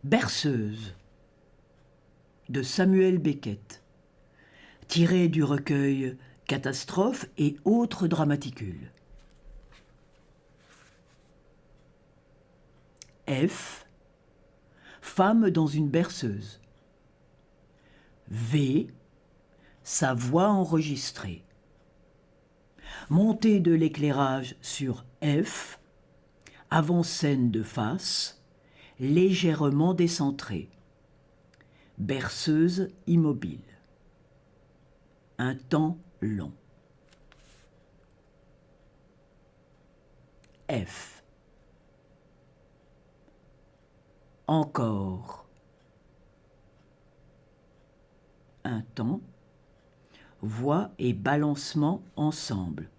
Berceuse de Samuel Beckett, tiré du recueil Catastrophes et autres dramaticules. F. Femme dans une berceuse. V. Sa voix enregistrée. Montée de l'éclairage sur F. Avant-scène de face, légèrement décentrée. Berceuse immobile. Un temps long. F. Encore. Un temps. Voix et balancement ensemble.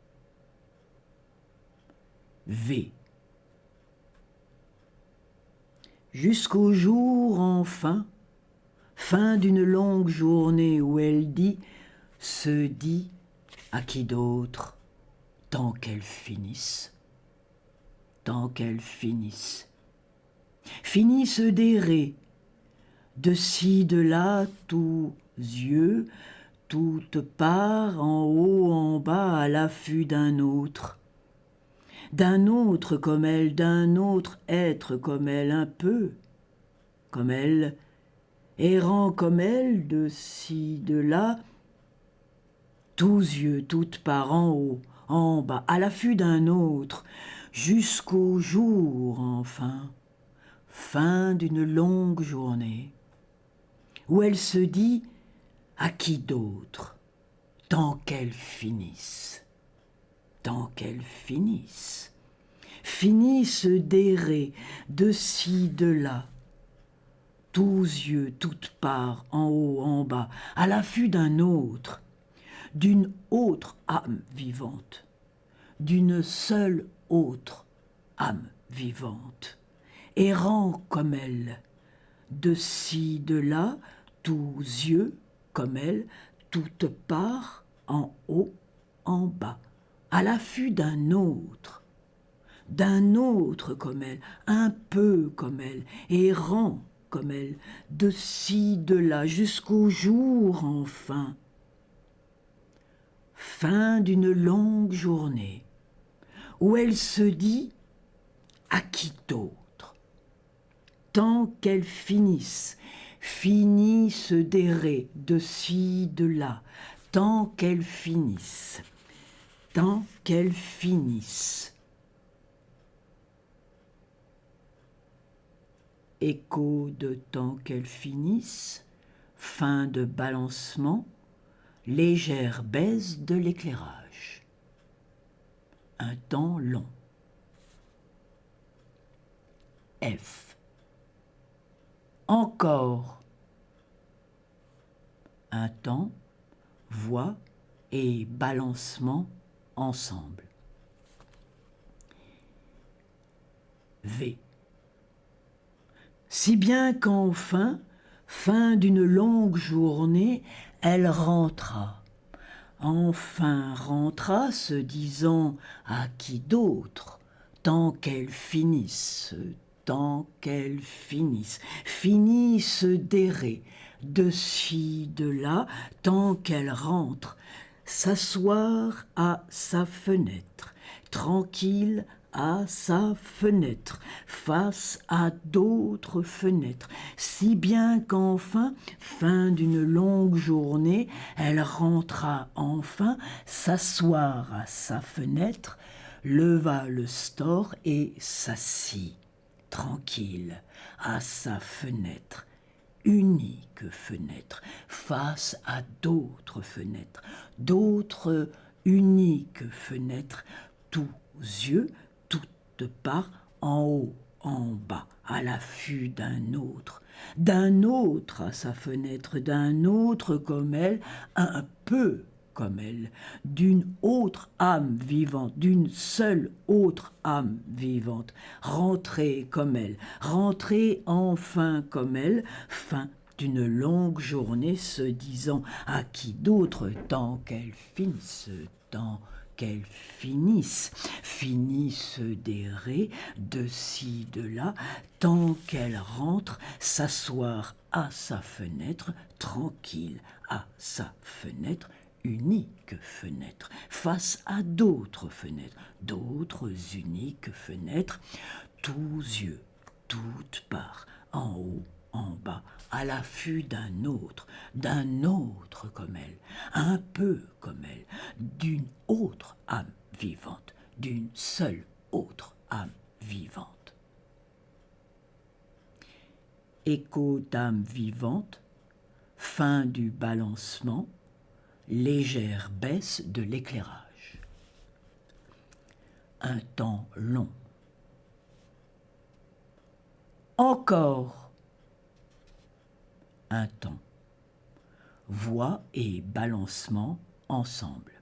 V. Jusqu'au jour enfin, fin d'une longue journée où elle dit, se dit à qui d'autre, tant qu'elle finisse, finisse d'errer, de ci, de là, tous yeux, toute part, en haut, en bas, à l'affût d'un autre comme elle, d'un autre être comme elle, un peu comme elle, errant comme elle, de ci, de là, tous yeux, toutes part, en haut, en bas, à l'affût d'un autre, jusqu'au jour, enfin, fin d'une longue journée, où elle se dit à qui d'autre, tant qu'elle finisse, finisse d'errer de ci, de là, tous yeux, toutes parts, en haut, en bas, à l'affût d'un autre, d'une autre âme vivante, d'une seule autre âme vivante, errant comme elle, de ci, de là, tous yeux comme elle, toutes parts, en haut, en bas, à l'affût d'un autre comme elle, un peu comme elle, errant comme elle, de ci, de là, jusqu'au jour enfin, fin d'une longue journée, où elle se dit à qui d'autre, tant qu'elle finisse d'errer de ci, de là, tant qu'elle finisse. Écho de tant qu'elle finisse, fin de balancement, légère baisse de l'éclairage. Un temps long. F. Encore. Un temps, voix et balancement ensemble. V. Si bien qu'enfin, fin d'une longue journée, elle rentra. Enfin rentra, se disant à qui d'autre, tant qu'elle finisse, finisse d'errer, de ci, de là, tant qu'elle rentre, s'asseoir à sa fenêtre, tranquille à sa fenêtre, face à d'autres fenêtres, si bien qu'enfin, fin d'une longue journée, elle rentra enfin s'asseoir à sa fenêtre, leva le store et s'assit, tranquille, à sa fenêtre, unique fenêtre, face à d'autres fenêtres, d'autres uniques fenêtres, tous yeux, toutes parts, en haut, en bas, à l'affût d'un autre à sa fenêtre, d'un autre comme elle, un peu comme elle, d'une autre âme vivante, d'une seule autre âme vivante, rentrée comme elle, rentrée enfin comme elle, fin d'une longue journée se disant à qui d'autre, tant qu'elle finisse, tant qu'elles finissent, finissent d'errer de ci, de là, tant qu'elle rentre s'asseoir à sa fenêtre, tranquille à sa fenêtre, unique fenêtre, face à d'autres fenêtres, d'autres uniques fenêtres, tous yeux, toutes parts, en haut, en bas, à l'affût d'un autre comme elle, un peu comme elle, d'une autre âme vivante, d'une seule autre âme vivante. Écho d'âme vivante, fin du balancement, légère baisse de l'éclairage. Un temps long. Encore un temps. Voix et balancement ensemble.